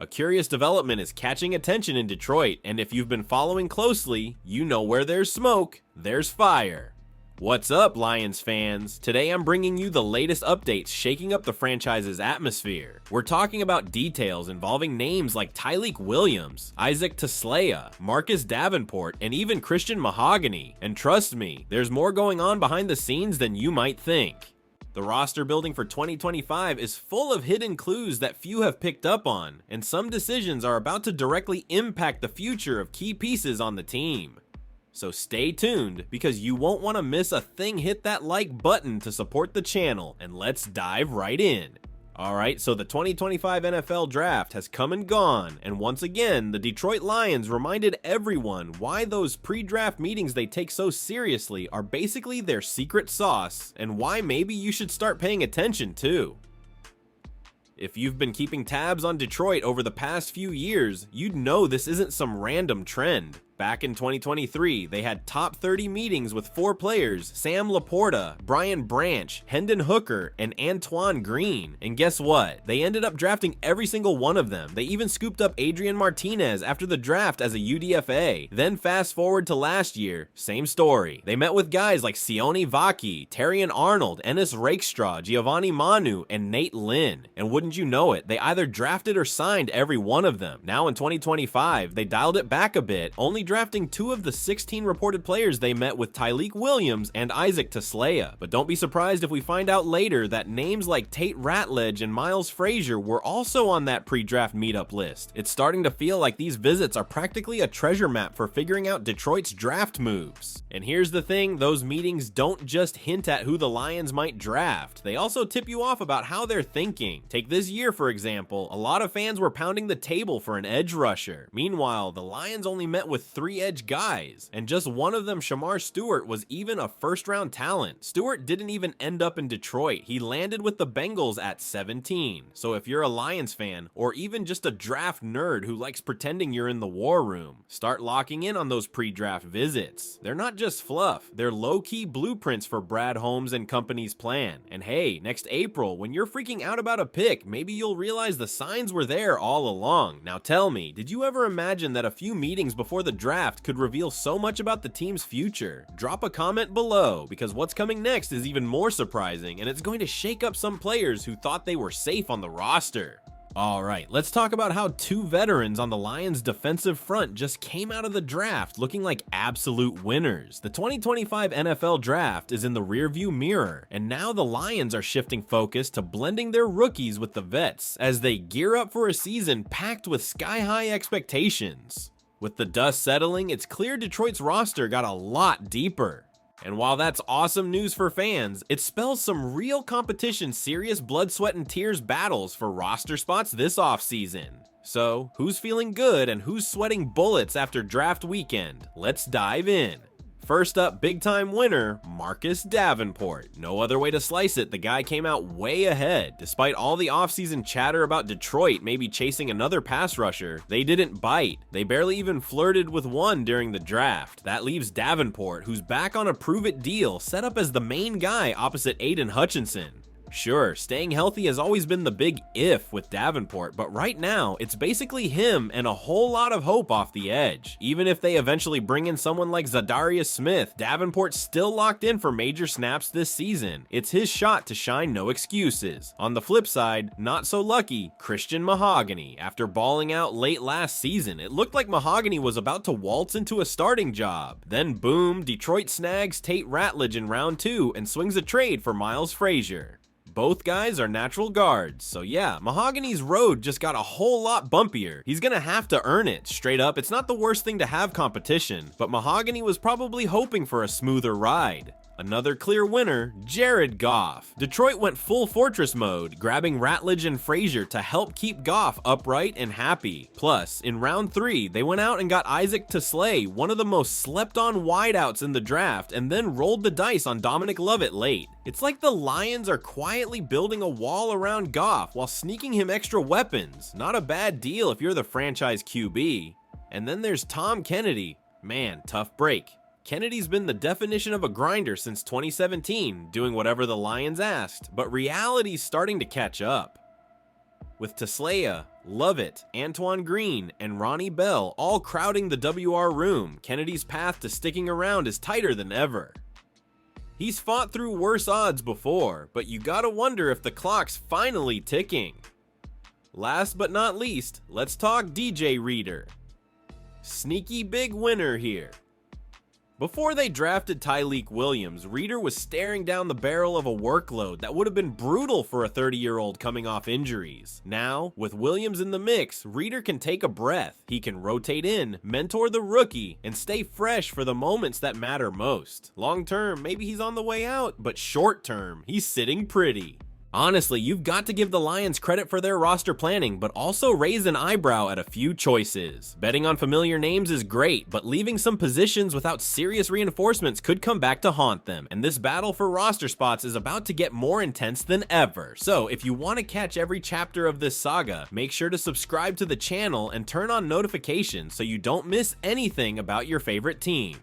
A curious development is catching attention in Detroit, and if you've been following closely, you know where there's smoke, there's fire. What's up, Lions fans? Today I'm bringing you the latest updates shaking up the franchise's atmosphere. We're talking about details involving names like Tyleik Williams, Isaac Taslea, Marcus Davenport, and even Christian Mahogany. And trust me, there's more going on behind the scenes than you might think. The roster building for 2025 is full of hidden clues that few have picked up on, and some decisions are about to directly impact the future of key pieces on the team. So stay tuned, because you won't want to miss a thing. Hit that like button to support the channel, and let's dive right in. Alright, so the 2025 NFL Draft has come and gone, and once again, the Detroit Lions reminded everyone why those pre-draft meetings they take so seriously are basically their secret sauce, and why maybe you should start paying attention too. If you've been keeping tabs on Detroit over the past few years, you'd know this isn't some random trend. Back in 2023, they had top 30 meetings with 4 players: Sam Laporta, Brian Branch, Hendon Hooker, and Antoine Green. And guess what? They ended up drafting every single one of them. They even scooped up Adrian Martinez after the draft as a UDFA. Then fast forward to last year, same story. They met with guys like Sione Vaki, Terrion Arnold, Ennis Rakestraw, Giovanni Manu, and Nate Lynn. And wouldn't you know it, they either drafted or signed every one of them. Now in 2025, they dialed it back a bit, only drafting 2 of the 16 reported players they met with Tyleik Williams and Isaac Taslea. But don't be surprised if we find out later that names like Tate Ratledge and Miles Frazier were also on that pre-draft meetup list. It's starting to feel like these visits are practically a treasure map for figuring out Detroit's draft moves. And here's the thing, those meetings don't just hint at who the Lions might draft, they also tip you off about how they're thinking. Take this year for example, a lot of fans were pounding the table for an edge rusher. Meanwhile, the Lions only met with 3 edge guys, and just one of them, Shamar Stewart, was even a first-round talent. Stewart didn't even end up in Detroit. He landed with the Bengals at 17. So if you're a Lions fan, or even just a draft nerd who likes pretending you're in the war room, start locking in on those pre-draft visits. They're not just fluff, they're low-key blueprints for Brad Holmes and company's plan. And hey, next April, when you're freaking out about a pick, maybe you'll realize the signs were there all along. Now tell me, did you ever imagine that a few meetings before the draft could reveal so much about the team's future? Drop a comment below, because what's coming next is even more surprising, and it's going to shake up some players who thought they were safe on the roster. Alright, let's talk about how 2 veterans on the Lions' defensive front just came out of the draft looking like absolute winners. The 2025 NFL Draft is in the rearview mirror, and now the Lions are shifting focus to blending their rookies with the vets as they gear up for a season packed with sky-high expectations. With the dust settling, it's clear Detroit's roster got a lot deeper. And while that's awesome news for fans, it spells some real competition, serious blood, sweat, and tears battles for roster spots this offseason. So, who's feeling good and who's sweating bullets after draft weekend? Let's dive in. First up, big-time winner, Marcus Davenport. No other way to slice it, the guy came out way ahead. Despite all the offseason chatter about Detroit maybe chasing another pass rusher, they didn't bite. They barely even flirted with one during the draft. That leaves Davenport, who's back on a prove-it deal, set up as the main guy opposite Aiden Hutchinson. Sure, staying healthy has always been the big if with Davenport, but right now, it's basically him and a whole lot of hope off the edge. Even if they eventually bring in someone like Zadarius Smith, Davenport's still locked in for major snaps this season. It's his shot to shine, no excuses. On the flip side, not so lucky, Christian Mahogany. After balling out late last season, it looked like Mahogany was about to waltz into a starting job. Then boom, Detroit snags Tate Ratledge in round 2 and swings a trade for Miles Frazier. Both guys are natural guards, so yeah, Mahogany's road just got a whole lot bumpier. He's gonna have to earn it. Straight up, it's not the worst thing to have competition, but Mahogany was probably hoping for a smoother ride. Another clear winner, Jared Goff. Detroit went full fortress mode, grabbing Ratledge and Frazier to help keep Goff upright and happy. Plus, in round 3, they went out and got Isaac Taslea, one of the most slept-on wideouts in the draft, and then rolled the dice on Dominic Lovett late. It's like the Lions are quietly building a wall around Goff while sneaking him extra weapons. Not a bad deal if you're the franchise QB. And then there's Tom Kennedy. Man, tough break. Kennedy's been the definition of a grinder since 2017, doing whatever the Lions asked, but reality's starting to catch up. With Taslea, Lovett, Antoine Green, and Ronnie Bell all crowding the WR room. Kennedy's path to sticking around is tighter than ever. He's fought through worse odds before, but you gotta wonder if the clock's finally ticking. Last but not least, let's talk DJ Reader. Sneaky big winner here. Before they drafted Tyleik Williams, Reader was staring down the barrel of a workload that would have been brutal for a 30-year-old coming off injuries. Now, with Williams in the mix, Reader can take a breath. He can rotate in, mentor the rookie, and stay fresh for the moments that matter most. Long term, maybe he's on the way out, but short term, he's sitting pretty. Honestly, you've got to give the Lions credit for their roster planning, but also raise an eyebrow at a few choices. Betting on familiar names is great, but leaving some positions without serious reinforcements could come back to haunt them, and this battle for roster spots is about to get more intense than ever. So if you want to catch every chapter of this saga, make sure to subscribe to the channel and turn on notifications so you don't miss anything about your favorite team.